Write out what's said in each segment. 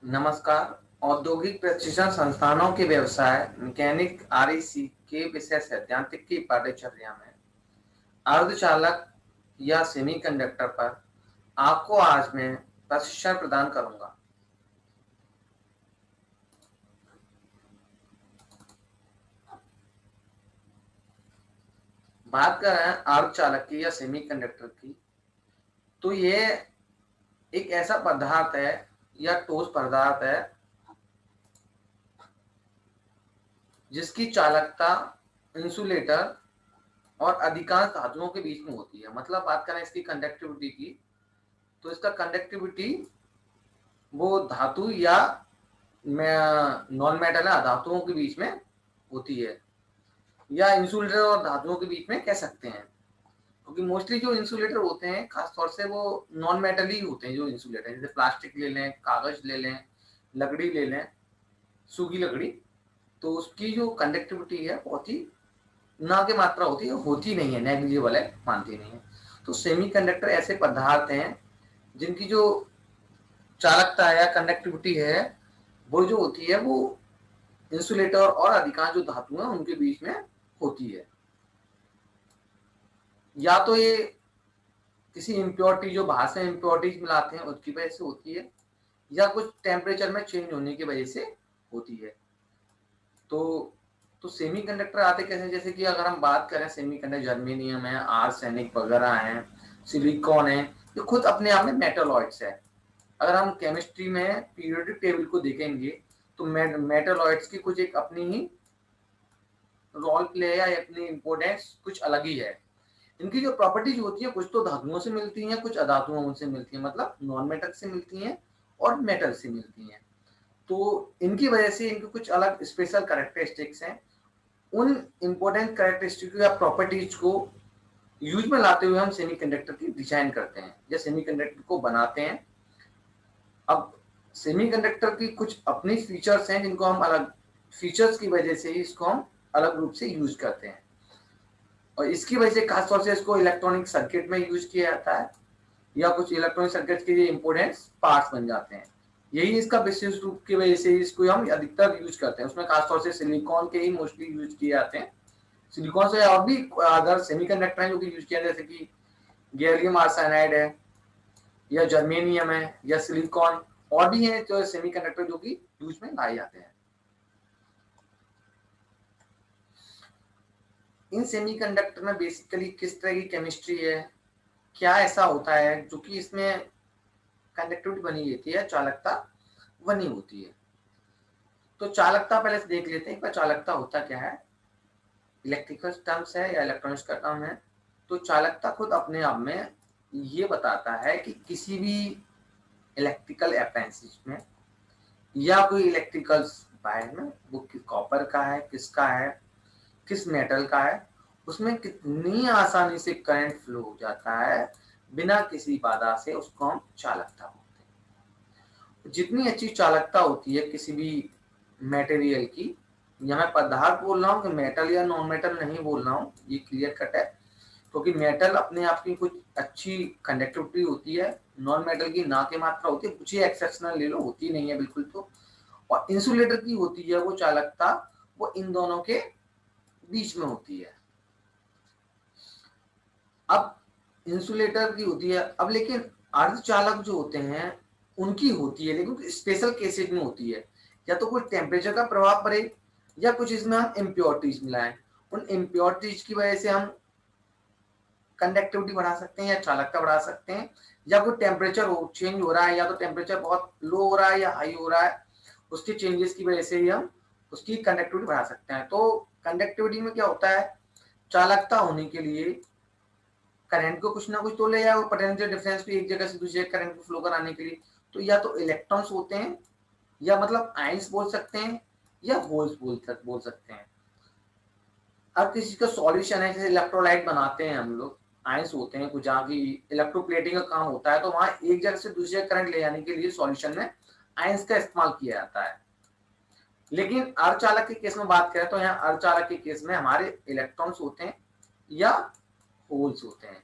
नमस्कार। औद्योगिक प्रशिक्षण संस्थानों के व्यवसाय मैकेनिक आरईसी के विषय सैद्धांतिक की पाठ्यचर्या में अर्धचालक या सेमीकंडक्टर पर आपको आज मैं प्रशिक्षण प्रदान करूंगा। बात कर रहे हैं अर्धचालक की या सेमीकंडक्टर की, तो ये एक ऐसा पदार्थ है या ठोस पदार्थ है जिसकी चालकता इंसुलेटर और अधिकांश धातुओं के बीच में होती है। मतलब बात करें इसकी कंडक्टिविटी की, तो इसका कंडक्टिविटी वो धातु या नॉन मेटल है धातुओं के बीच में होती है, या इंसुलेटर और धातुओं के बीच में कह सकते हैं, क्योंकि मोस्टली जो इंसुलेटर होते हैं खासतौर से वो नॉन मेटल ही होते हैं। जो इंसुलेटर जैसे प्लास्टिक ले लें, कागज ले लें, लकड़ी ले लें, सूखी लकड़ी, तो उसकी जो कंडक्टिविटी है बहुत ही ना की मात्रा होती नहीं है, नेग्लिजिबल है, मानती नहीं है। तो सेमीकंडक्टर ऐसे पदार्थ हैं जिनकी जो चालकता है या कंडक्टिविटी है वो जो होती है वो इंसुलेटर और अधिकांश जो धातु है उनके बीच में होती है। या तो ये किसी इम्प्योरिटी जो बाहर से इम्प्योरिटीज मिलाते हैं उसकी वजह से होती है, या कुछ टेम्परेचर में चेंज होने की वजह से होती है। तो सेमीकंडक्टर आते कैसे, जैसे कि अगर हम बात करें सेमीकंडक्टर, जर्मेनियम है, आर्सेनिक वगैरह है, सिलिकॉन है, ये खुद अपने आप में मेटलॉइड्स है। अगर हम केमिस्ट्री में पीरियोडिक टेबल को देखेंगे तो मेटलॉइड्स की कुछ एक अपनी ही रोल प्ले या अपनी इंपोर्टेंस कुछ अलग ही है। इनकी जो प्रॉपर्टीज होती है कुछ तो धातुओं से मिलती हैं, कुछ अधातुओं से मिलती हैं, मतलब नॉन मेटल से मिलती हैं और मेटल से मिलती हैं। तो इनकी वजह से इनके कुछ अलग स्पेशल कैरेक्टरिस्टिक्स हैं। उन इंपॉर्टेंट कैरेक्टरिस्टिक या प्रॉपर्टीज को यूज में लाते हुए हम सेमीकंडक्टर की डिजाइन करते हैं या सेमीकंडक्टर को बनाते हैं। अब सेमीकंडक्टर की कुछ अपनी फीचर्स हैं जिनको हम अलग फीचर्स की वजह से ही इसको हम अलग रूप से यूज करते हैं, और इसकी वजह से खासतौर से इसको इलेक्ट्रॉनिक सर्किट में यूज किया जाता है, या कुछ इलेक्ट्रॉनिक सर्किट के लिए इंपोर्टेंट पार्ट्स बन जाते हैं। यही इसका विशेष रूप की वजह से इसको हम अधिकतर यूज करते हैं। उसमें खासतौर से सिलिकॉन के ही मोस्टली यूज किए जाते हैं। सिलिकॉन से और भी अदर सेमीकंडक्टर हैं जो कि यूज किया, जैसे कि गैलियम आर्सेनाइड है, या जर्मेनियम है, या सिलिकॉन, और भी हैं जो सेमीकंडक्टर जो कि यूज में लाए जाते हैं। इन सेमीकंडक्टर में बेसिकली किस तरह की केमिस्ट्री है, क्या ऐसा होता है जो कि इसमें कंडक्टिविटी बनी रहती है, चालकता बनी होती है। तो चालकता पहले से देख लेते हैं कि चालकता होता क्या है। इलेक्ट्रिकल टर्म्स है या इलेक्ट्रॉनिक्स का टर्म है। तो चालकता खुद अपने आप में ये बताता है कि किसी भी इलेक्ट्रिकल अप्लायंसेस में या कोई इलेक्ट्रिकल वायर में, वो कॉपर का है, किसका है, किस मेटल का है, उसमें कितनी आसानी से करंट फ्लो हो जाता है बिना किसी बाधा से, उसको हम चालकता बोलते हैं। जितनी अच्छी चालकता होती है किसी भी मटेरियल की, या मैं पदार्थ बोल रहा हूँ कि मेटल या नॉन मेटल नहीं बोल रहा हूँ, ये क्लियर कट है, क्योंकि मेटल अपने आप की कुछ अच्छी कंडक्टिविटी होती है, नॉन मेटल की ना की मात्रा होती है, कुछ ही एक्सेप्शनल ले लो, होती नहीं है बिल्कुल। तो और इंसुलेटर की होती है वो चालकता, वो इन दोनों के बीच में होती है। अब इंसुलेटर की होती है, अब लेकिन अर्धचालक जो होते हैं उनकी होती है, लेकिन स्पेशल केसेस में होती है। या तो कोई टेम्परेचर का प्रभाव पड़े, या कुछ इसमें हम इम्प्योरिटीज मिलाएं, उन इम्प्योरिटीज की वजह से हम कंडक्टिविटी बढ़ा सकते हैं या चालकता बढ़ा सकते हैं। या कोई टेम्परेचर चेंज हो रहा है, या तो टेम्परेचर बहुत लो हो रहा है या हाई हो रहा है, उसके चेंजेस की वजह से ही हम उसकी कंडक्टिविटी बढ़ा सकते हैं। तो कंडक्टिविटी में क्या होता है, चालकता होने के लिए करंट को कुछ ना कुछ तो ले जाए, वो पोटेंशियल डिफरेंस भी एक जगह से दूसरी जगह करंट को फ्लो कराने के लिए। तो या तो इलेक्ट्रॉन्स होते हैं, या मतलब आयंस बोल सकते हैं, या होल्स बोल सकते हैं। अब किसी का सॉल्यूशन है, जैसे इलेक्ट्रोलाइट बनाते हैं हम लोग, आयंस होते हैं कुछ, जहाँ की इलेक्ट्रोप्लेटिंग का काम होता है, तो वहां एक जगह से दूसरी जगह करंट ले जाने के लिए सॉल्यूशन में आयंस का इस्तेमाल किया जाता है। लेकिन अर्धचालक के केस में बात करें तो यहाँ अर्धचालक के केस में हमारे इलेक्ट्रॉन्स होते हैं या होल्स होते हैं।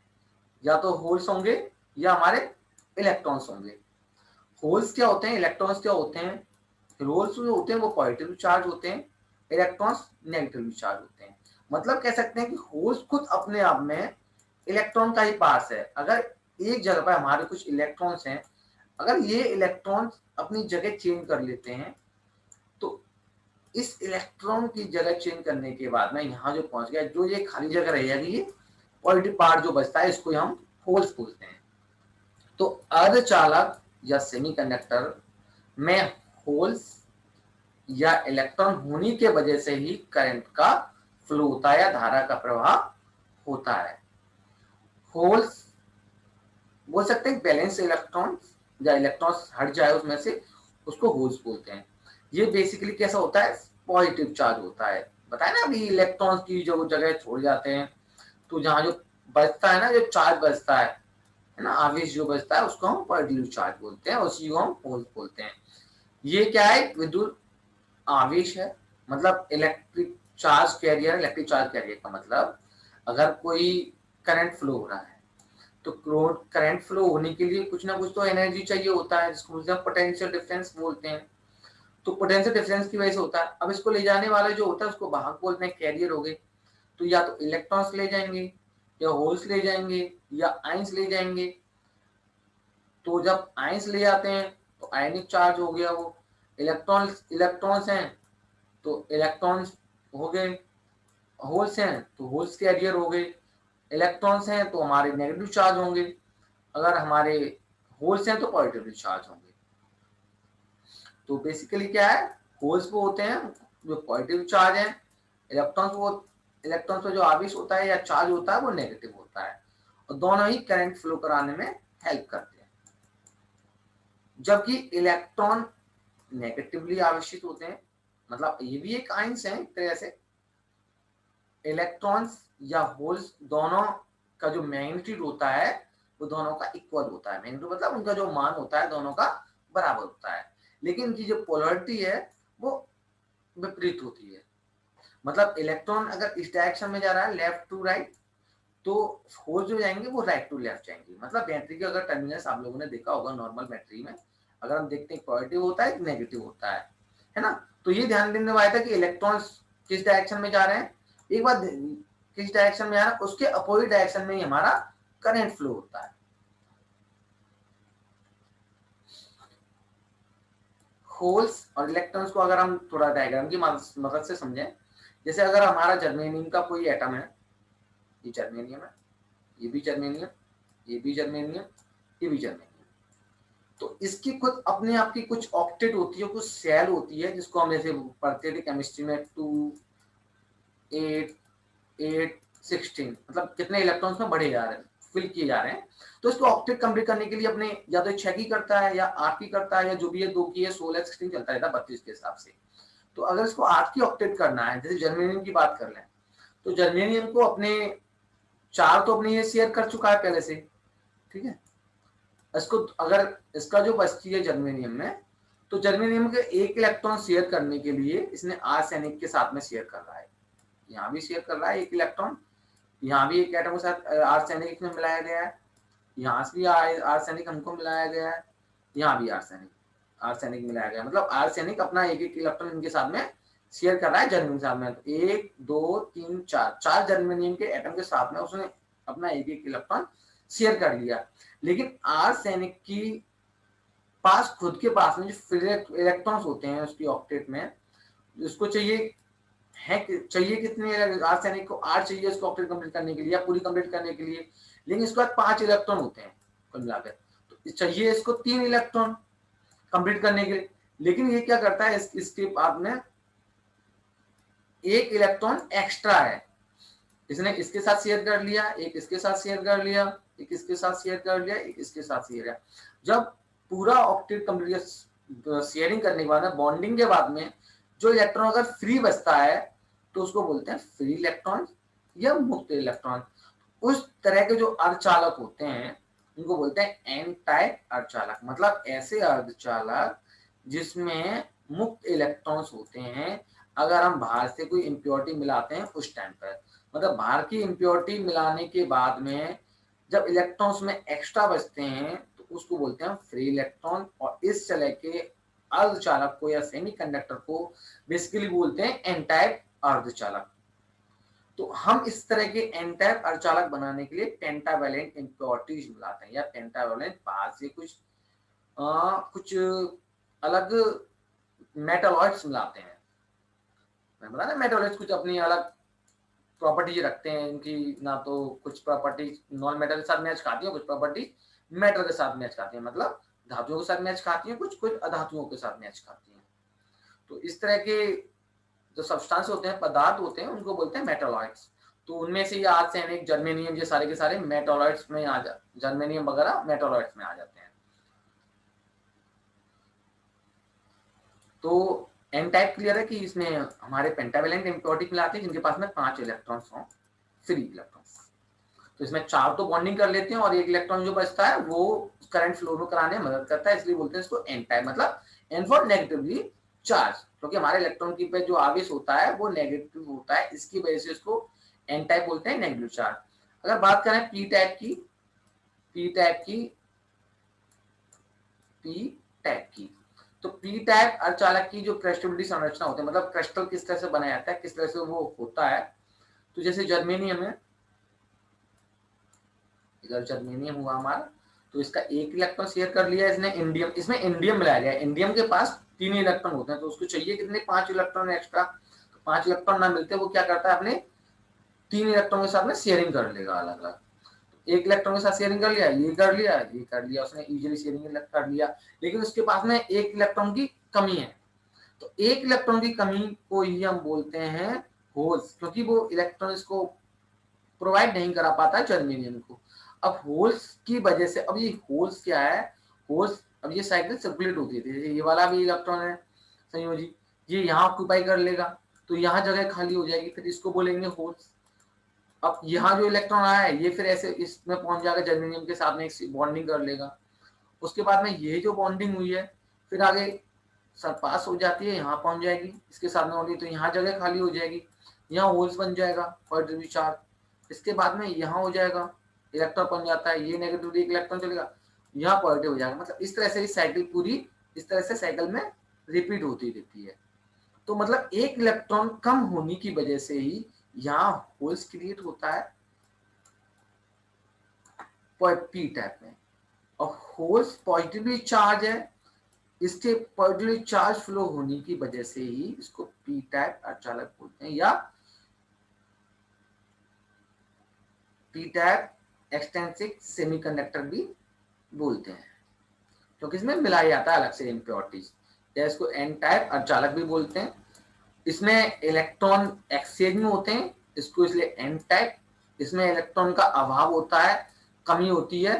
या तो होल्स होंगे या हमारे इलेक्ट्रॉन्स होंगे। होल्स क्या होते हैं, इलेक्ट्रॉन्स क्या होते हैं, होल्स जो होते हैं वो पॉजिटिव चार्ज होते हैं, इलेक्ट्रॉन्स नेगेटिव चार्ज होते हैं। मतलब कह सकते हैं कि होल्स खुद अपने आप में इलेक्ट्रॉन का ही पार्ट है। अगर एक जगह पर हमारे कुछ इलेक्ट्रॉन्स हैं, अगर ये इलेक्ट्रॉन्स अपनी जगह चेंज कर लेते हैं, तो इस इलेक्ट्रॉन की जगह चेंज करने के बाद में यहाँ जो पहुंच गया, जो ये खाली जगह रहेगी, ये पॉजिटिव पार्ट जो बचता है, इसको हम होल्स बोलते हैं। तो अर्धचालक या सेमीकंडक्टर में होल्स या इलेक्ट्रॉन होने के वजह से ही करंट का फ्लो होता है या धारा का प्रवाह होता है। होल्स बोल सकते हैं बैलेंस इलेक्ट्रॉन, या इलेक्ट्रॉन्स हट जाए उसमें से, उसको होल्स बोलते हैं। ये बेसिकली कैसा होता है, पॉजिटिव चार्ज होता है। बताया ना अभी, इलेक्ट्रॉन्स की जो जगह छोड़ जाते हैं, तो जहां जो बचता है ना, जो चार्ज बचता है ना, आवेश जो बचता है, उसको हम पॉजिटिव चार्ज बोलते हैं, उसी को हम होल्स बोलते हैं। ये क्या है, विद्युत आवेश है, मतलब electric charge carrier. Electric charge carrier का मतलब, अगर कोई करंट फ्लो हो रहा है, तो करंट फ्लो होने के लिए कुछ ना कुछ तो एनर्जी चाहिए होता है, जिसको हम पोटेंशियल डिफरेंस बोलते हैं। तो पोटेंशियल डिफरेंस की वजह से होता है। अब इसको ले जाने वाले जो होता है, उसको वाहक बोलते हैं, कैरियर हो गए। तो या तो इलेक्ट्रॉन्स ले जाएंगे, या होल्स ले जाएंगे, या आइंस ले जाएंगे। तो जब आइंस ले जाते हैं तो आयनिक चार्ज हो गया वो। इलेक्ट्रॉन्स हैं तो इलेक्ट्रॉन्स हो गए, होल्स हैं तो होल्स कैरियर हो गए। इलेक्ट्रॉन्स हैं तो हमारे नेगेटिव चार्ज होंगे, अगर हमारे होल्स हैं तो पॉजिटिव चार्ज होंगे। तो बेसिकली क्या है, होल्स वो होते हैं जो पॉजिटिव चार्ज है, इलेक्ट्रॉन्स पे जो आवेश होता है या चार्ज होता है वो नेगेटिव होता है, और दोनों ही करंट फ्लो कराने में हेल्प करते हैं। जबकि इलेक्ट्रॉन नेगेटिवली आवेशित होते हैं, मतलब ये भी एक आइंस है एक तरह से। इलेक्ट्रॉन्स या होल्स दोनों का जो मैग्नीट्यूड होता है वो दोनों का इक्वल होता है। मैग्नीट्यूड मतलब उनका जो मान होता है दोनों का बराबर होता है, लेकिन इनकी जो पोलरिटी है वो विपरीत होती है। मतलब इलेक्ट्रॉन अगर इस डायरेक्शन में जा रहा है, लेफ्ट टू राइट, तो होल्स जो जाएंगे वो राइट टू लेफ्ट जाएंगे। मतलब बैटरी के अगर टर्मिनल्स आप लोगों ने देखा होगा नॉर्मल बैटरी में, अगर हम देखते हैं पॉजिटिव होता है, नेगेटिव होता है ना। तो ये ध्यान देने वाला था कि इलेक्ट्रॉन्स किस डायरेक्शन में जा रहे हैं, एक बार किस डायरेक्शन में जा रहा है, उसके अपोजिट डायरेक्शन में ही हमारा करंट फ्लो होता है। होल्स और इलेक्ट्रॉन्स को अगर हम थोड़ा डायग्राम की मदद से समझें, जैसे अगर हमारा जर्मेनियम का कोई एटम है, ये जर्मेनियम है, ये भी जर्मेनियम, ये भी जर्मेनियम, ये भी जर्मेनियम। तो इसकी खुद अपने आप की कुछ ऑक्टेट होती है, कुछ सेल होती है, जिसको हम जैसे पढ़ते थे केमिस्ट्री में, 2 8 8 16, मतलब कितने इलेक्ट्रॉन्स में बढ़े जा रहे हैं, फिल किए जा रहे हैं। तो इसको ऑक्टेट कंप्लीट करने के लिए अपने या तो 6 की करता है या 8 की करता है, या जो भी है 2 की है, 16 16 चलता रहता है 32 के हिसाब से। तो अगर इसको 8 की ऑक्टेट करना है, जैसे जर्मेनियम की बात कर लें, तो जर्मेनियम को अपने 4 तो अपने ये शेयर कर चुका है पहले से, ठीक है। इसको अगर इसका जो बचती है जर्मेनियम में, तो जर्मेनियम के एक इलेक्ट्रॉन शेयर करने के लिए इसने आर्सेनिक के साथ में शेयर कर रहा है। यहाँ भी शेयर कर रहा है एक इलेक्ट्रॉन, यहाँ भी एक एटम के साथ आर्सेनिक में मिलाया गया है, यहाँ से भी आर्सेनिक हमको मिलाया गया है, यहाँ भी आर्सेनिक मिलाया गया है। मतलब आर्सेनिक अपना एक एक इलेक्ट्रॉन इनके साथ में शेयर कर रहा है जर्मेनियम के साथ में। तो 1 2 3 4 जर्मेनियम के एटम के साथ में उसने अपना एक एक इलेक्ट्रॉन शेयर कर लिया। लेकिन आर्सेनिक की पास खुद के पास में जो इलेक्ट्रॉन्स होते हैं उसकी ऑक्टेट में, उसको चाहिए कितने, आर्सेनिक को 8 चाहिए उसको ऑक्टेट कंप्लीट करने के लिए या पूरी कंप्लीट करने के लिए, लेकिन इसके बाद 5 इलेक्ट्रॉन होते हैं कुल मिलाकर, तो चाहिए इसको 3 इलेक्ट्रॉन कंप्लीट करने के लिए। लेकिन ये क्या करता है, इसके बाद में एक इलेक्ट्रॉन एक्स्ट्रा है, इसने इसके साथ शेयर कर लिया, एक इसके साथ शेयर कर लिया, एक इसके साथ शेयर कर लिया, एक इसके साथ शेयर किया। जब पूरा ऑक्टेट कंप्लीट शेयरिंग करने के बाद, बॉन्डिंग के बाद में जो इलेक्ट्रॉन अगर फ्री बचता है, तो उसको बोलते हैं फ्री इलेक्ट्रॉन या मुक्त इलेक्ट्रॉन। उस तरह के जो अर्धचालक होते हैं उनको बोलते हैं एन टाइप अर्धचालक। मतलब ऐसे अर्धचालक जिसमें मुक्त इलेक्ट्रॉन्स होते हैं, अगर हम बाहर से कोई इम्प्योरिटी मिलाते हैं उस टाइम पर, मतलब बाहर की इम्प्योरिटी मिलाने के बाद में जब इलेक्ट्रॉन्स में एक्स्ट्रा बचते हैं, तो उसको बोलते हैं फ्री इलेक्ट्रॉन, और इस तरह के अर्धचालक को या सेमीकंडक्टर को बेसिकली बोलते हैं एन टाइप अर्धचालक। तो हम इस तरह के एन टाइप अर्धचालक बनाने के लिए पेंटावैलेंट इम्प्योरिटीज मिलाते हैं, या पेंटावैलेंट बाहर से कुछ अलग मेटलॉइड्स मिलाते हैं। मैं बता ना, मेटलॉइड्स कुछ अपनी अलग प्रॉपर्टीज रखते हैं, इनकी ना तो कुछ प्रॉपर्टीज नॉन मेटल के साथ मैच खाती है, कुछ प्रॉपर्टी मेटल के साथ मैच खाती है, मतलब धातुओं के साथ मैच खाती है, कुछ कुछ अधातुओं के साथ मैच खाती है। तो इस तरह के जो सब्सटेंस होते हैं, पदार्थ होते हैं, उनको बोलते हैं मेटलॉइड्स। तो उनमें से ये आर्सेनिक, जर्मेनियम, ये सारे के सारे मेटलॉइड्स में आ जा, जर्मेनियम वगैरह मेटलॉइड्स में आ जाते हैं। तो एन टाइप क्लियर है कि इसमें हमारे पेंटावेलेंट इम्प्योरिटी मिलाते हैं जिनके पास में 5 इलेक्ट्रॉन्स हों, फ्री इलेक्ट्रॉन्स। तो इसमें 4 तो बॉन्डिंग कर लेते हैं और 1 इलेक्ट्रॉन जो बचता है वो करंट फ्लो में कराने में मदद करता है, इसलिए बोलते हैं इसको एन टाइप, मतलब एन फॉर नेगेटिवली चार्ज, क्योंकि हमारे इलेक्ट्रॉन की पे जो आवेश होता है वो नेगेटिव होता है, इसकी वजह से इसको एन टाइप बोलते हैं, नेगेटिव चार्ज। अगर बात करें पी टाइप की, पी टाइप की पी टाइप की तो पी टाइप अर्धचालक की जो क्रिस्टलिटी संरचना होती है, मतलब क्रिस्टल किस तरह से बनाया जाता है, किस तरह से वो होता है। तो जैसे जर्मेनियम है, इधर जर्मेनियम हुआ हमारा, तो इसका 1 इलेक्ट्रॉन शेयर कर लिया इसने इंडियम, इसमें इंडियम मिलाया गया। इंडियम के पास 3 इलेक्ट्रॉन होते हैं, तो उसको चाहिए कितने, 5 इलेक्ट्रॉन एक्स्ट्रा। तो 5 इलेक्ट्रॉन ना मिलते वो क्या करता है, अपने 3 इलेक्ट्रॉन के साथ में शेयरिंग कर लेगा अलग अलग। 1 इलेक्ट्रॉन के साथ शेयरिंग कर लिया, ये कर लिया, ये कर लिया, उसने इजीली शेयरिंग कर लिया। लेकिन उसके पास में 1 इलेक्ट्रॉन की कमी है, तो 1 इलेक्ट्रॉन की कमी को ही हम बोलते हैं होल्स, क्योंकि वो इलेक्ट्रॉन इसको प्रोवाइड नहीं करा पाता है जर्मेनियम को। अब होल्स की वजह से, अब ये होल्स क्या है, होल्स, अब ये साइकिल सर्कुलेट होती है, ये वाला भी इलेक्ट्रॉन है संयोजी, ये यहाँ ऑक्यूपाई कर लेगा, तो यहाँ जगह खाली हो जाएगी, फिर इसको बोलेंगे होल्स। अब यहाँ जो इलेक्ट्रॉन आया है ये फिर ऐसे इसमें पहुंच जाएगा, जर्मेनियम के साथ में बॉन्डिंग कर लेगा। उसके बाद में ये जो बॉन्डिंग हुई है फिर आगे सरपास हो जाती है, यहाँ पहुंच जाएगी इसके साथ में होगी, तो यहाँ जगह खाली हो जाएगी, यहाँ होल्स बन जाएगा पॉजिटिव चार्ज। इसके बाद में यहाँ हो जाएगा, इलेक्ट्रॉन बन जाता है, ये नेगेटिव इलेक्ट्रॉन चलेगा, यहाँ पॉजिटिव हो जाएगा। मतलब इस तरह से साइकिल पूरी इस तरह से साइकिल में रिपीट होती रहती है। तो मतलब 1 इलेक्ट्रॉन कम होने की वजह से ही यहाँ होल्स क्रिएट होता है पी टाइप में, और होल्स पॉजिटिवली चार्ज है, इसके पॉजिटिवली चार्ज फ्लो होने की वजह से ही इसको पी टाइप अर्धचालक बोलते हैं, या पी टाइप एक्सटेंसिव सेमीकंडक्टर भी बोलते हैं, क्योंकि इसमें मिलाया जाता है अलग से इम्प्योरिटीज, या इसको एन टाइप अर्धचालक भी बोलते हैं। इसमें इलेक्ट्रॉन एक्सचेंज में होते हैं, इसको इसलिए एन टाइप। इसमें इलेक्ट्रॉन का अभाव होता है, कमी होती है,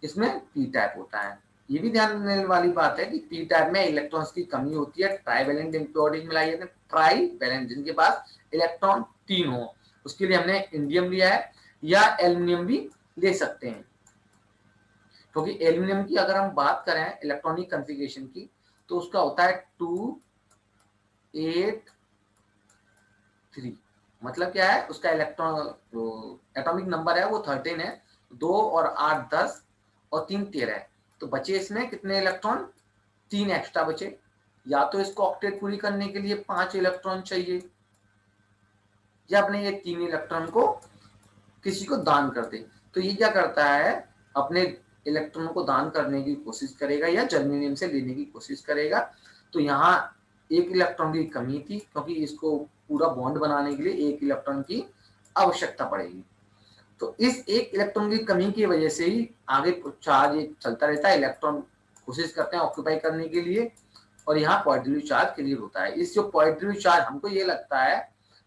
इसमें पी टाइप होता है। ये भी ध्यान देने वाली बात है कि पी टाइप में इलेक्ट्रॉन्स की कमी होती है, ट्राईवैलेंट इम्प्योरिटीज मिलाई जाती है, ट्राईवैलेंट जिनके पास इलेक्ट्रॉन 3 हो, उसके लिए हमने इंडियम लिया है, या एल्यूमिनियम भी ले सकते हैं। क्योंकि एल्यूमिनियम की अगर हम बात करें इलेक्ट्रॉनिक कॉन्फ़िगरेशन की, तो उसका होता है 2 8 3, मतलब क्या है, उसका इलेक्ट्रॉन जो एटॉमिक नंबर है वो 13 है, 2 और 8 10 और 3 13 है। तो बचे इसमें कितने इलेक्ट्रॉन, 3 एक्स्ट्रा बचे। या तो इसको ऑक्टेट पूरी करने के लिए 5 इलेक्ट्रॉन चाहिए, या अपने ये 3 इलेक्ट्रॉन को किसी को दान कर दे। तो ये क्या करता है, अपने इलेक्ट्रॉन को दान करने की कोशिश करेगा या जर्मेनियम से लेने की कोशिश करेगा। तो यहाँ 1 इलेक्ट्रॉन की कमी थी, क्योंकि इसको पूरा बॉन्ड बनाने के लिए 1 इलेक्ट्रॉन की आवश्यकता पड़ेगी। तो इस 1 इलेक्ट्रॉन की कमी की वजह से ही आगे चार्ज चलता रहता है, इलेक्ट्रॉन कोशिश करते हैं ऑक्यूपाई करने के लिए, और यहाँ पॉजिटिव चार्ज क्लियर होता है। इस जो पॉजिटिव चार्ज, हमको ये लगता है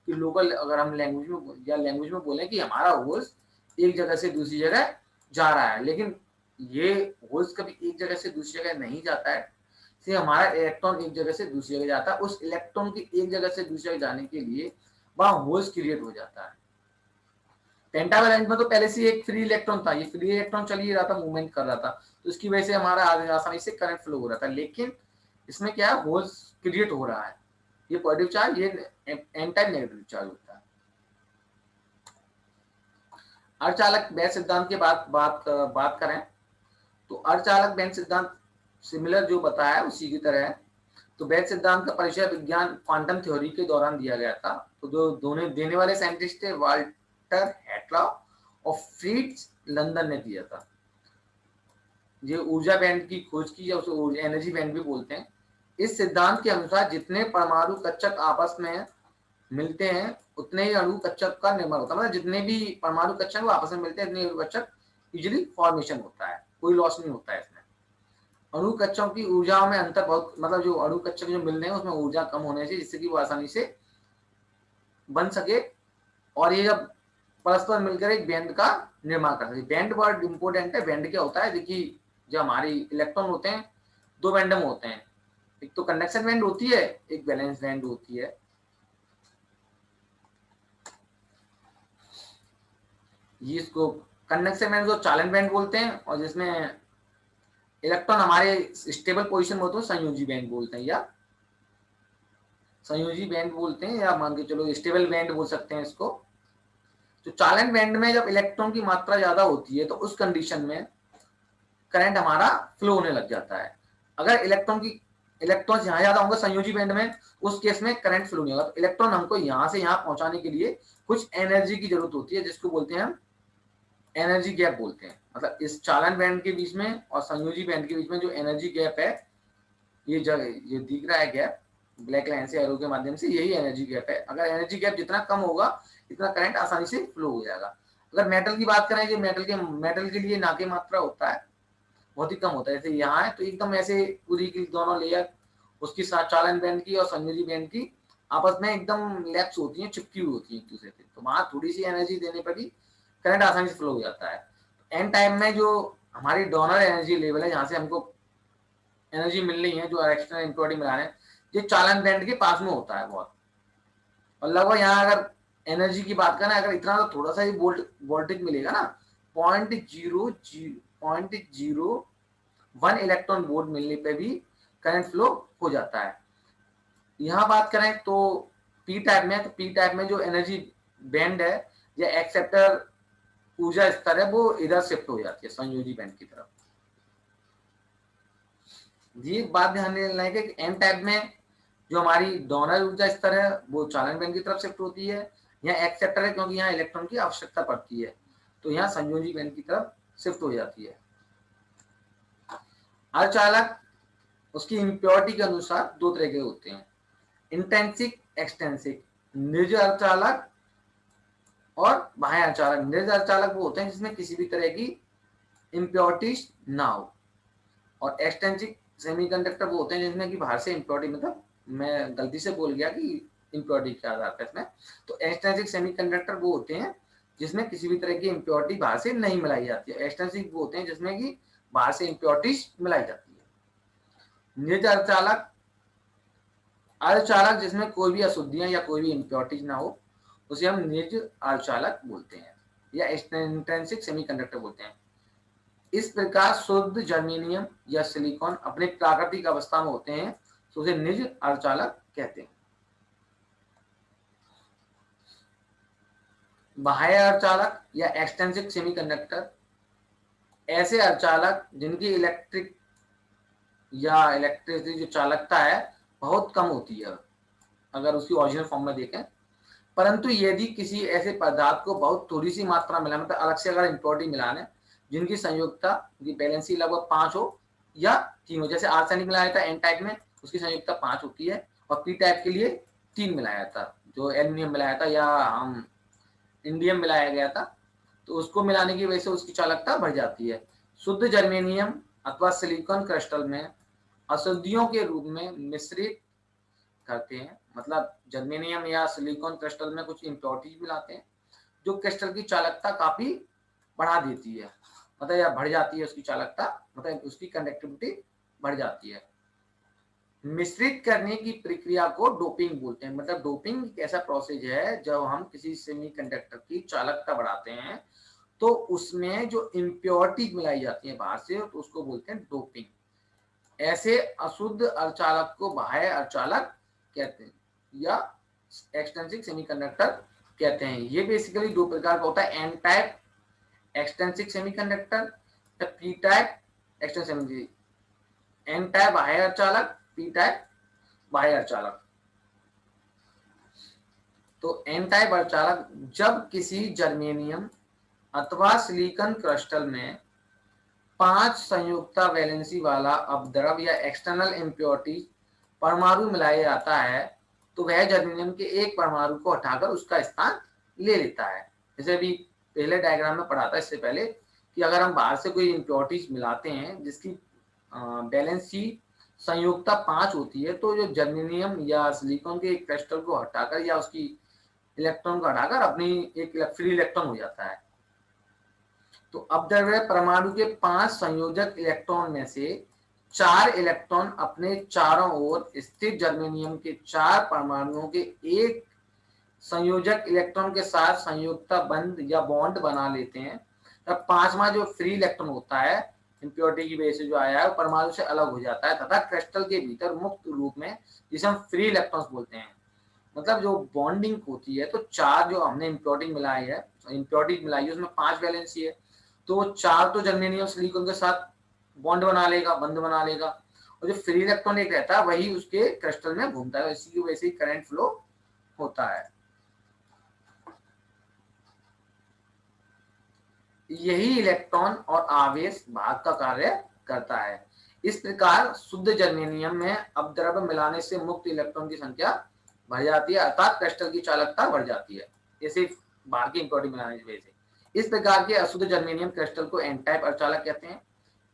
कि लोकल अगर हम लैंग्वेज में बोले कि हमारा होल्स एक जगह से दूसरी जगह जा रहा है, लेकिन ये होल्स कभी एक जगह से दूसरी जगह नहीं जाता है। से हमारा इलेक्ट्रॉन एक जगह से दूसरी जगह जाता है, उस इलेक्ट्रॉन की एक जगह से दूसरी जगह जाने के लिए वहां होल्स क्रिएट हो जाता है। पेंटावैलेंट में तो पहले से एक फ्री इलेक्ट्रॉन था, ये फ्री इलेक्ट्रॉन चल ही रहा था, मूवमेंट कर रहा था, तो इसकी वजह से हमारा आसानी से करंट फ्लो हो रहा था। लेकिन इसमें क्या है, होल्स क्रिएट हो रहा है, ये पॉजिटिव चार्ज, ये एन टाइप नेगेटिव चार्ज होता है। अर्धचालक बैच सिद्धांत के बात करें तो अर्धचालक बैंड सिद्धांत सिमिलर जो बताया उसी की तरह है। तो बैंड सिद्धांत का परिचय विज्ञान क्वांटम थ्योरी के दौरान दिया गया था। तो जो दोनों देने वाले साइंटिस्ट थे वाल्टर हैटलॉ और फ्रिट्ज लंदन ने दिया था। ये ऊर्जा बैंड की खोज की, या उसे एनर्जी बैंड भी बोलते हैं। इस सिद्धांत के अनुसार जितने परमाणु कक्षक आपस में मिलते हैं उतने ही अणु कक्षक का निर्माण होता है। मतलब जितने भी परमाणु कक्षक वो आपस में मिलते हैं, उतने अणु कक्षक इजिली फॉर्मेशन होता है, कोई लॉस नहीं होता है इसमें। अणु कक्षकों की ऊर्जा में अंतर बहुत, मतलब जो अणु कक्षक जो मिल रहे हैं उसमें ऊर्जा कम होने से, जिससे कि वो आसानी से बन सके और ये जब परस्पर मिलकर एक बैंड का निर्माण कर सके। बैंड बहुत इंपॉर्टेंट है। बैंड क्या होता है, देखिए जो हमारी इलेक्ट्रॉन होते हैं दो बैंड में होते हैं, एक तो कंडक्शन बैंड होती है, एक वैलेंस बैंड होती है। ये इसको कंडक्शन बैंड को चालन बैंड बोलते हैं, और जिसमें इलेक्ट्रॉन हमारे स्टेबल पोजीशन में होते हैं संयोजी बैंड बोलते हैं, या संयोजी बैंड बोलते हैं, या मान के चलो स्टेबल बैंड बोल सकते हैं इसको। तो चालन बैंड में जब इलेक्ट्रॉन की मात्रा ज्यादा होती है तो उस कंडीशन में करंट हमारा फ्लो होने लग जाता है। अगर इलेक्ट्रॉन यहाँ ज्यादा होंगे संयोजी बैंड में, उस केस में करंट फ्लो नहीं होगा। तो इलेक्ट्रॉन हमको यहाँ से यहाँ पहुंचाने के लिए कुछ एनर्जी की जरूरत होती है, जिसको बोलते हैं हम एनर्जी गैप बोलते हैं। मतलब इस चालन बैंड के बीच में और संयोजी बैंड के बीच में जो एनर्जी गैप है, ये दिख रहा है गैप ब्लैक लाइन से एरो के माध्यम से, यही एनर्जी गैप है। अगर एनर्जी गैप जितना कम होगा इतना करंट आसानी से फ्लो हो जाएगा। अगर मेटल की बात करें, जो मेटल के लिए ना की मात्रा होता है बहुत ही कम होता है, जैसे यहाँ है तो एकदम ऐसे पूरी की दोनों लेयर उसकी साथ चालन बैंड की और संयोजी बैंड की आपस में एकदम लैप्स होती हैं, चिपकी हुई होती है एक दूसरे से। तो वहां थोड़ी सी एनर्जी देने पर भी करंट आसानी से फ्लो हो जाता है। एन टाइम में जो हमारी डोनर एनर्जी लेवल है, जहाँ से हमको एनर्जी मिल रही है, जो एक्सटर्नल इम्प्योरिटी मिला रहे हैं, ये चालन बैंड के पास में होता है बहुत। और लगभग यहाँ अगर एनर्जी की बात करें, अगर इतना तो थोड़ा सा ही वोल्टेज मिलेगा ना, 0.001 इलेक्ट्रॉन वोल्ट मिलने पे भी करंट फ्लो हो जाता है। यहाँ बात करें तो पी टाइप में, तो पी टाइप में जो एनर्जी बैंड है या एक्सेप्टर ऊर्जा स्तर है, वो इधर शिफ्ट हो जाती है संयोजी बैंड की तरफ। ये बात ध्यान देना है कि एन टाइप में जो हमारी डोनर ऊर्जा स्तर है वो चालन बैंड की तरफ शिफ्ट होती है। यहाँ एक्सेप्टर है क्योंकि यहाँ इलेक्ट्रॉन की आवश्यकता पड़ती है, तो यहाँ संयोजी बैंड की तरफ शिफ्ट हो जाती है। अर्धचालक उसकी इम्प्योरिटी के अनुसार दो तरह के होते हैं, इंटेंसिक एक्सटेंसिक। निर्ज अर्धचालक और बाह्य अर्धचालक। निर्ज अर्धचालक वो होते हैं जिसमें किसी भी तरह की इम्प्योरिटीज ना हो, और एक्सटेंसिक सेमीकंडक्टर वो होते हैं जिसमें कि बाहर से इम्प्योरिटी, मतलब मैं गलती से बोल गया कि इम्प्योरिटी क्या आता है इसमें। तो एक्सटेंसिक सेमीकंडक्टर वो होते हैं जिसमें किसी भी तरह की इम्प्योरिटी बाहर से नहीं मिलाई जाती है। एक्सटेंसिक वो होते हैं जिसमें कि बाहर से इम्प्योरिटीज मिलाई जाती है। निर्ज अर्धचालक, अर्धचालक जिसमें कोई भी अशुद्धियां या कोई भी इम्प्योरिटीज ना हो, उसे हम निर्ज अर्धचालक बोलते हैं या इंट्रिंसिक सेमीकंडक्टर बोलते हैं। इस प्रकार शुद्ध जर्मेनियम या सिलिकॉन अपने प्राकृतिक अवस्था में होते हैं, तो उसे निज अर्धचालक कहते हैं। बाह्य अर्धचालक या एक्सटेंसिव सेमीकंडक्टर ऐसे अर्धचालक जिनकी इलेक्ट्रिक या इलेक्ट्रिसिटी जो चालकता है बहुत कम होती है अगर उसकी ओरिजिनल फॉर्म में देखें, परंतु यदि किसी ऐसे पदार्थ को बहुत थोड़ी सी मात्रा मिला, मतलब अलग से अगर इम्प्योरिटी मिलाने जिनकी संयुक्ता की बैलेंसी लगभग 5 हो या 3 हो, जैसे आर्सेनिक मिलाया था एन टाइप में, उसकी संयुक्ता 5 होती है, और पी टाइप के लिए 3 मिलाया था, जो एल्यूमिनियम मिलाया था या हम इंडियम मिलाया गया था, तो उसको मिलाने की वजह से उसकी चालकता बढ़ जाती है। शुद्ध जर्मेनियम अथवा सिलिकॉन क्रिस्टल में अशुद्धियों के रूप में मिश्रित करते हैं, मतलब जर्मेनियम या सिलिकॉन क्रिस्टल में कुछ इम्प्योरिटीज मिलाते हैं जो क्रिस्टल की चालकता काफी बढ़ा देती है, मतलब या बढ़ जाती है उसकी चालकता, मतलब उसकी कंडक्टिविटी बढ़ जाती है। मिश्रित करने की प्रक्रिया को डोपिंग बोलते हैं। मतलब डोपिंग एक ऐसा प्रोसेस है जब हम किसी सेमीकंडक्टर की चालकता बढ़ाते हैं तो उसमें जो इम्प्योरिटी मिलाई जाती है बाहर से, तो उसको बोलते हैं डोपिंग। ऐसे अशुद्ध अर्धचालक को बाह्य अर्धचालक कहते हैं या एक्सटेंसिव सेमीकंडक्टर कहते हैं। ये बेसिकली दो प्रकार का होता है, एन टाइप एक्सटेंसिव सेमीकंडक्टर या पी टाइप एक्सटेंशन जी, एन टाइप बाह्य अर्धचालक, पी टाइप बाह्य अर्धचालक। तो एन टाइप अर्धचालक जब किसी जर्मेनियम अथवा सिलिकॉन क्रिस्टल में 5 संयुक्ता वैलेंसी वाला अपद्रव या एक्सटर्नल इम्प्योरिटी परमाणु मिलाया जाता है तो वह जर्मेनियम के एक परमाणु को हटाकर उसका स्थान ले लेता है। जैसे अभी पहले डायग्राम में पढ़ा था इससे पहले कि अगर हम बाहर से कोई इम्प्योरिटीज मिलाते हैं जिसकी वैलेंसी संयुक्ता 5 होती है, तो जो जर्मेनियम या सिलिकॉन के क्रिस्टल को हटाकर या उसकी इलेक्ट्रॉन को हटाकर अपनी एक फ्री इलेक्ट्रॉन हो जाता है। तो अपद्रव्य परमाणु के 5 संयोजक इलेक्ट्रॉन में से 4 इलेक्ट्रॉन अपने चारों ओर स्थित जर्मेनियम के 4 परमाणुओं के एक संयोजक इलेक्ट्रॉन के साथ संयुक्ता बंध या बॉन्ड बना लेते हैं। तब 5वां जो फ्री इलेक्ट्रॉन होता है इंप्योरिटी की वजह से जो आया है परमाणु से अलग हो जाता है तथा क्रिस्टल के भीतर मुक्त रूप में, जिसे हम फ्री इलेक्ट्रॉन्स बोलते हैं, मतलब जो बॉन्डिंग होती है, तो 4 जो हमने इंप्योरिटी मिलाई है उसमें 5 वैलेंसी है, तो 4 तो जर्मेनियम सिलिकॉन के साथ बॉन्ड बना लेगा, बंध बना लेगा, और जो फ्री इलेक्ट्रॉन एक रहता है वही उसके क्रिस्टल में घूमता है। इसी की वजह से करंट फ्लो होता है। यही इलेक्ट्रॉन और आवेश भाग का कार्य करता है। इस प्रकार शुद्ध जर्मेनियम में अपद्रव्य मिलाने से मुक्त इलेक्ट्रॉन की संख्या बढ़ जाती है, अर्थात क्रिस्टल की चालकता बढ़ जाती है, जैसे बाहर की इंप्योरिटी मिलाने की वजह से। इस प्रकार के अशुद्ध जर्मेनियम क्रिस्टल को एन टाइप अर्धचालक कहते हैं,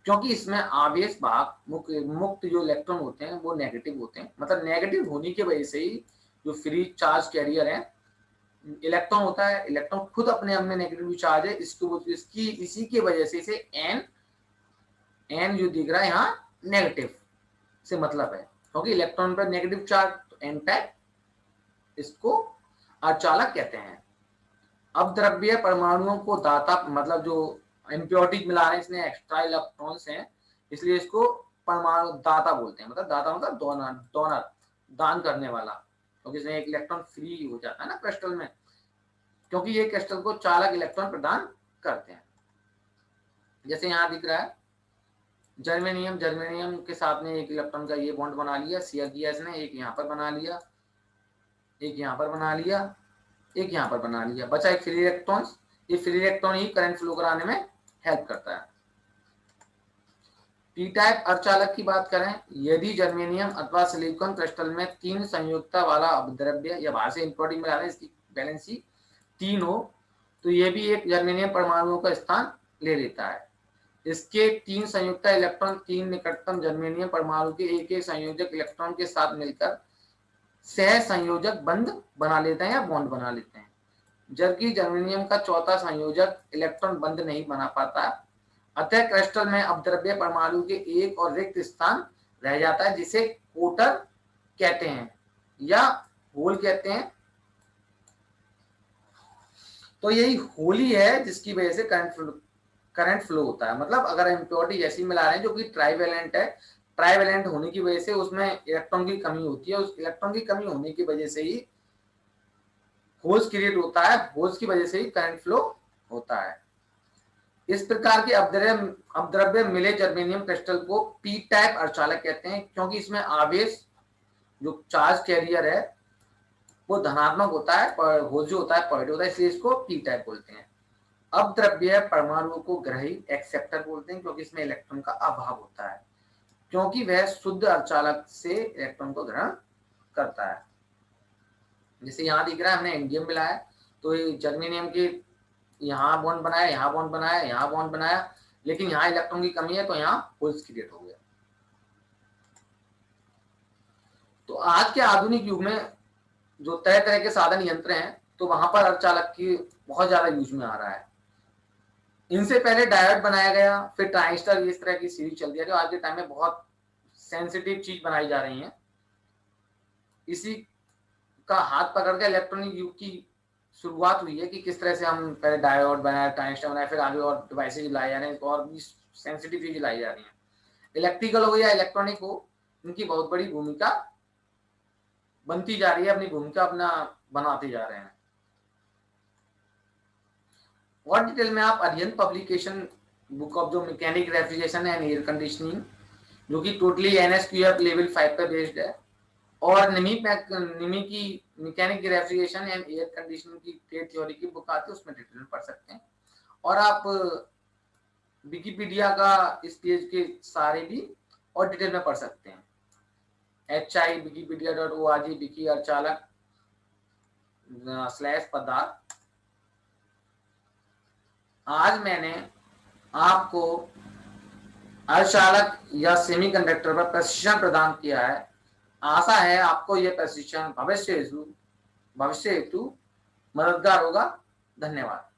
क्योंकि इसमें आवेश भाग मुक्त जो इलेक्ट्रॉन होते हैं वो नेगेटिव होते हैं। मतलब नेगेटिव होने की वजह से ही जो फ्री चार्ज कैरियर है इलेक्ट्रॉन होता है, इलेक्ट्रॉन खुद अपने आप में नेगेटिव चार्ज है, इसकी इसी की वजह से इसे एन जो दिख रहा है यहाँ नेगेटिव से मतलब है, क्योंकि इलेक्ट्रॉन पर नेगेटिव चार्ज, तो एन टाइप इसको अर्धचालक कहते हैं। अपद्रव्य परमाणुओं को दाता, मतलब जो इम्प्योरिटीज मिला रहे हैं इसमें एक्स्ट्रा इलेक्ट्रॉन्स हैं, इसलिए इसको परमाणु दाता बोलते हैं। मतलब दाता मतलब डोनर, दान करने वाला, क्योंकि इसमें एक इलेक्ट्रॉन फ्री हो जाता है ना क्रिस्टल में, क्योंकि ये क्रिस्टल को चालक इलेक्ट्रॉन प्रदान करते हैं। जैसे यहाँ दिख रहा है जर्मेनियम के साथ में एक इलेक्ट्रॉन का ये बॉन्ड बना लिया, शेयर किया इसने, एक यहाँ पर बना लिया, एक यहाँ पर बना लिया, एक यहाँ पर बना लिया, बचा एक फ्री इलेक्ट्रॉन। ये फ्री इलेक्ट्रॉन ही करंट फ्लो कराने में हेल्प करता है। पी टाइप अर्धचालक की बात करें, यदि जर्मेनियम अथवा सिलिकॉन क्रिस्टल में 3 संयुक्ता वाला अपद्रव्य या बाहर से इम्प्योरिटी मिला रहे हैं, इसकी वैलेंसी 3 हो, तो ये भी एक जर्मेनियम परमाणुओं का स्थान ले लेता है। इसके 3 संयुक्ता इलेक्ट्रॉन 3 निकटतम जर्मेनियम परमाणु के एक एक संयोजक इलेक्ट्रॉन के साथ मिलकर सह संयोजक बंध बना लेते हैं या बॉन्ड बना लेते हैं, जबकि जर्मेनियम का चौथा संयोजक इलेक्ट्रॉन बंध नहीं बना पाता। अतः क्रिस्टल में अपद्रव्य परमाणु के एक और रिक्त स्थान रह जाता है, जिसे कोटर कहते हैं या होल कहते हैं। तो यही होली है जिसकी वजह से करंट फ्लो होता है। मतलब अगर इम्प्योरिटी जैसी मिला रहे हैं जो कि ट्राइवेलेंट है, ट्राइवेलेंट होने की वजह से उसमें इलेक्ट्रॉन की कमी होती है, उस इलेक्ट्रॉन की कमी होने की वजह से ही होल्स क्रिएट होता है, होल्स की वजह से ही करंट फ्लो होता है। इस प्रकार के अपद्रव्य मिले जर्मेनियम क्रिस्टल को पी टाइप अर्धचालक कहते हैं, क्योंकि इसमें आवेश जो चार्ज कैरियर है वो धनात्मक होता है, पर होल जो होता है पॉजिटिव होता है, इसलिए इसको पी टाइप बोलते हैं। अपद्रव्य परमाणुओं को ग्रही एक्सेप्टर बोलते हैं, क्योंकि इसमें इलेक्ट्रॉन का अभाव होता है, क्योंकि वह शुद्ध अर्धचालक से इलेक्ट्रॉन को ग्रहण करता है। जैसे यहाँ दिख रहा है हमने इंडियम मिलाया, तो ये जर्मेनियम के यहाँ बॉन्ड बनाया, यहाँ बॉन्ड बनाया, यहाँ बॉन्ड बनाया, लेकिन यहाँ इलेक्ट्रॉन की कमी है तो यहाँ होल्स क्रिएट हो गया। तो आज के आधुनिक युग में जो तरह तरह के साधन यंत्र हैं, तो वहां पर अर्धचालक की बहुत ज्यादा यूज में आ रहा है। इनसे पहले डायोड बनाया गया, फिर ट्रांजिस्टर, इस तरह की सीरीज चल रही है, आज के टाइम में बहुत सेंसिटिव चीज बनाई जा रही है। इसी का हाथ पकड़ के इलेक्ट्रॉनिक युग की शुरुआत हुई है कि किस तरह से हम पहले डायोड बनाया, ट्रांजिस्टर बनाया, फिर आगे और डिवाइसेज लाए जा रहे हैं और भी सेंसिटिव चीज लाई जा रही है। इलेक्ट्रिकल हो या इलेक्ट्रॉनिक हो, इनकी बहुत बड़ी भूमिका बनती जा रही है, अपनी भूमिका अपना बनाते जा रहे हैं। और डिटेल में आप अध्ययन पब्लिकेशन बुक ऑफ जो mechanic refrigeration and air conditioning, जो कि टोटली NSQF लेवल 5 पे बेस्ड है, और निमी की mechanic refrigeration and air conditioning की ट्रेड थ्योरी की बुक आती है, उसमें डिटेल में पढ़ सकते हैं। और आप विकिपीडिया का इस पेज के सारे भी और डिटेल में पढ़ सकते हैं। HI wikipedia.org विकी अर्धचालक /पदार्थ। आज मैंने आपको अर्धचालक या सेमीकंडक्टर पर प्रशिक्षण प्रदान किया है। आशा है आपको यह प्रशिक्षण भविष्य हेतु मददगार होगा। धन्यवाद।